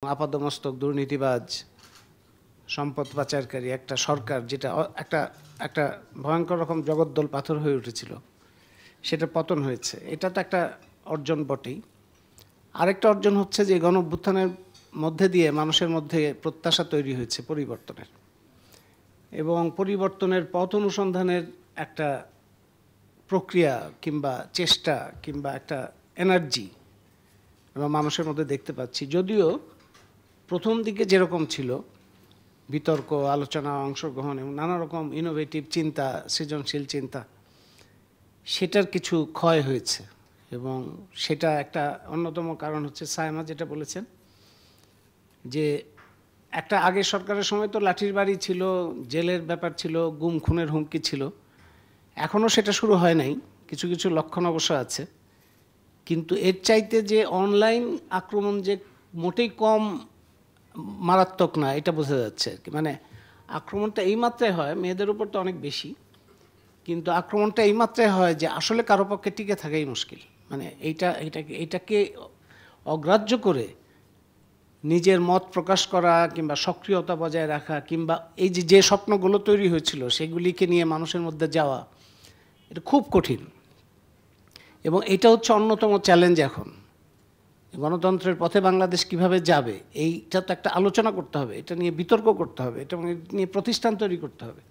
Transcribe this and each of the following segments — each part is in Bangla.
আপাদমস্তক দুর্নীতিবাজ সম্পদ পাচারকারী একটা সরকার যেটা একটা ভয়ঙ্কর রকম জগদ্দল পাথর হয়ে উঠেছিল, সেটা পতন হয়েছে। এটা তো একটা অর্জন বটেই। আরেকটা অর্জন হচ্ছে যে গণঅভ্যুত্থানের মধ্যে দিয়ে মানুষের মধ্যে প্রত্যাশা তৈরি হয়েছে পরিবর্তনের, এবং পরিবর্তনের পথ অনুসন্ধানের একটা প্রক্রিয়া কিংবা চেষ্টা কিংবা একটা এনার্জি আমরা মানুষের মধ্যে দেখতে পাচ্ছি। যদিও প্রথম দিকে যেরকম ছিল বিতর্ক, আলোচনা, অংশগ্রহণ এবং নানা রকম ইনোভেটিভ চিন্তা, সৃজনশীল চিন্তা, সেটার কিছু ক্ষয় হয়েছে। এবং সেটা একটা অন্যতম কারণ হচ্ছে সায়মা যেটা বলেছেন যে একটা আগের সরকারের সময় তো লাঠির বাড়ি ছিল, জেলের ব্যাপার ছিল, গুম খুনের হুমকি ছিল। এখনও সেটা শুরু হয় নাই, কিছু কিছু লক্ষণ অবশ্য আছে। কিন্তু এর চাইতে যে অনলাইন আক্রমণ যে মোটেই কম মারাত্মক না, এটা বোঝা যাচ্ছে আর কি। মানে আক্রমণটা এই মাত্রায় হয়, মেয়েদের উপর তো অনেক বেশি, কিন্তু আক্রমণটা এই মাত্রায় হয় যে আসলে কারো পক্ষে টিকে থাকাই মুশকিল। মানে এইটাকে অগ্রাহ্য করে নিজের মত প্রকাশ করা কিংবা সক্রিয়তা বজায় রাখা কিংবা এই যে স্বপ্নগুলো তৈরি হয়েছিল সেগুলিকে নিয়ে মানুষের মধ্যে যাওয়া, এটা খুব কঠিন। এবং এটা হচ্ছে অন্যতম চ্যালেঞ্জ এখন। গণতন্ত্রের পথে বাংলাদেশ কিভাবে যাবে, এইটা তো একটা আলোচনা করতে হবে, এটা নিয়ে বিতর্ক করতে হবে, এটা নিয়ে প্রতিষ্ঠান তৈরি করতে হবে,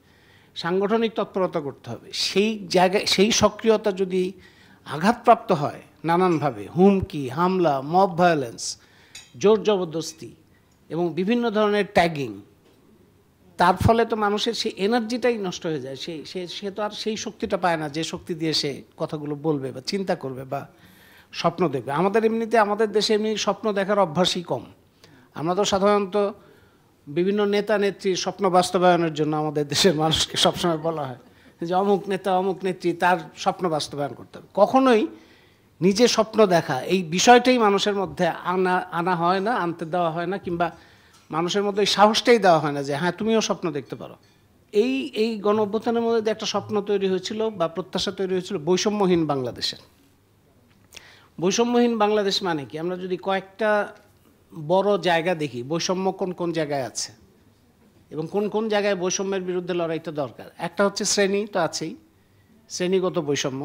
সাংগঠনিক তৎপরতা করতে হবে। সেই জায়গায় সেই সক্রিয়তা যদি আঘাতপ্রাপ্ত হয় নানানভাবে, হুমকি, হামলা, মব ভায়োলেন্স, জোর জবরদস্তি এবং বিভিন্ন ধরনের ট্যাগিং, তার ফলে তো মানুষের সেই এনার্জিটাই নষ্ট হয়ে যায়। সে তো আর সেই শক্তিটা পায় না যে শক্তি দিয়ে সে কথাগুলো বলবে বা চিন্তা করবে বা স্বপ্ন দেখবে। আমাদের দেশে এমনি স্বপ্ন দেখার অভ্যাসই কম। আমরা তো সাধারণত বিভিন্ন নেতা নেত্রীর স্বপ্ন বাস্তবায়নের জন্য আমাদের দেশের মানুষকে সবসময় বলা হয় যে অমুক নেতা অমুক নেত্রী তার স্বপ্ন বাস্তবায়ন করতে হবে। কখনোই নিজে স্বপ্ন দেখা এই বিষয়টাই মানুষের মধ্যে আনা হয় না, আনতে দেওয়া হয় না, কিংবা মানুষের মধ্যে এই সাহসটাই দেওয়া হয় না যে হ্যাঁ তুমিও স্বপ্ন দেখতে পারো। এই গণঅভ্যুত্থানের মধ্যে একটা স্বপ্ন তৈরি হয়েছিল বা প্রত্যাশা তৈরি হয়েছিল বৈষম্যহীন বাংলাদেশের। বৈষম্যহীন বাংলাদেশ মানে কি? আমরা যদি কয়েকটা বড় জায়গা দেখি, বৈষম্য কোন কোন জায়গায় আছে এবং কোন কোন জায়গায় বৈষম্যের বিরুদ্ধে লড়াইটা দরকার। একটা হচ্ছে শ্রেণী, তো আছেই, শ্রেণীগত বৈষম্য।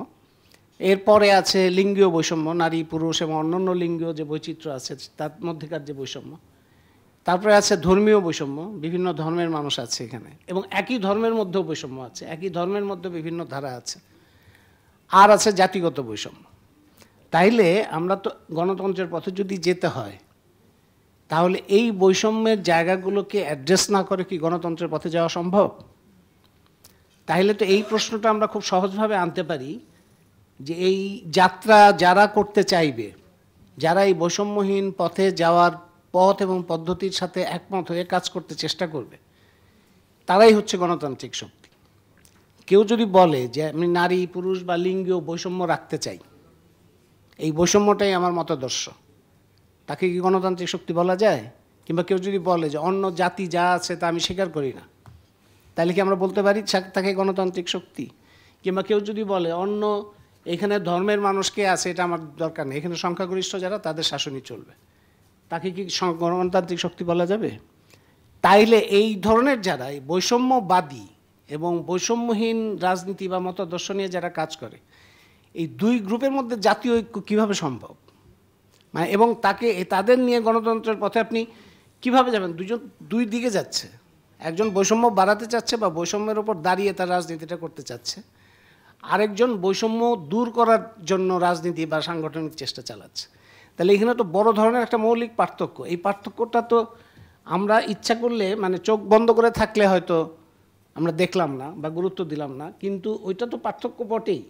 এরপরে আছে লিঙ্গীয় বৈষম্য, নারী পুরুষ এবং অন্যান্য লিঙ্গীয় যে বৈচিত্র্য আছে তার মধ্যেকার যে বৈষম্য। তারপরে আছে ধর্মীয় বৈষম্য, বিভিন্ন ধর্মের মানুষ আছে এখানে, এবং একই ধর্মের মধ্যেও বৈষম্য আছে, একই ধর্মের মধ্যে বিভিন্ন ধারা আছে। আর আছে জাতিগত বৈষম্য। তাইলে আমরা তো গণতন্ত্রের পথে যদি যেতে হয়, তাহলে এই বৈষম্যের জায়গাগুলোকে অ্যাড্রেস না করে কি গণতন্ত্রের পথে যাওয়া সম্ভব? তাহলে তো এই প্রশ্নটা আমরা খুব সহজভাবে আনতে পারি যে এই যাত্রা যারা করতে চাইবে, যারা এই বৈষম্যহীন পথে যাওয়ার পথ এবং পদ্ধতির সাথে একমত হয়ে কাজ করতে চেষ্টা করবে, তারাই হচ্ছে গণতান্ত্রিক শক্তি। কেউ যদি বলে যে আমি নারী পুরুষ বা লিঙ্গীয় বৈষম্য রাখতে চাই, এই বৈষম্যটাই আমার মতাদর্শ, তাকে কি গণতান্ত্রিক শক্তি বলা যায়? কিংবা কেউ যদি বলে যে অন্য জাতি যা আছে তা আমি স্বীকার করি না, তাহলে কি আমরা বলতে পারি তাকে গণতান্ত্রিক শক্তি? কিংবা কেউ যদি বলে অন্য এখানে ধর্মের মানুষকে আছে এটা আমার দরকার নেই, এখানে সংখ্যাগরিষ্ঠ যারা তাদের শাসনই চলবে, তাকে কি গণতান্ত্রিক শক্তি বলা যাবে? তাইলে এই ধরনের যারা এই বৈষম্যবাদী এবং বৈষম্যহীন রাজনীতি বা মতাদর্শ নিয়ে যারা কাজ করে, এই দুই গ্রুপের মধ্যে জাতীয় ঐক্য কীভাবে সম্ভব? মানে এবং তাদের নিয়ে গণতন্ত্রের পথে আপনি কিভাবে যাবেন? দুই দিকে যাচ্ছে। একজন বৈষম্য বাড়াতে চাচ্ছে বা বৈষম্যের ওপর দাঁড়িয়ে তার রাজনীতিটা করতে চাচ্ছে, আরেকজন বৈষম্য দূর করার জন্য রাজনীতি বা সাংগঠনিক চেষ্টা চালাচ্ছে। তাহলে এখানে তো বড় ধরনের একটা মৌলিক পার্থক্য। এই পার্থক্যটা তো আমরা ইচ্ছা করলে, মানে চোখ বন্ধ করে থাকলে হয়তো আমরা দেখলাম না বা গুরুত্ব দিলাম না, কিন্তু ওইটা তো পার্থক্য বটেই।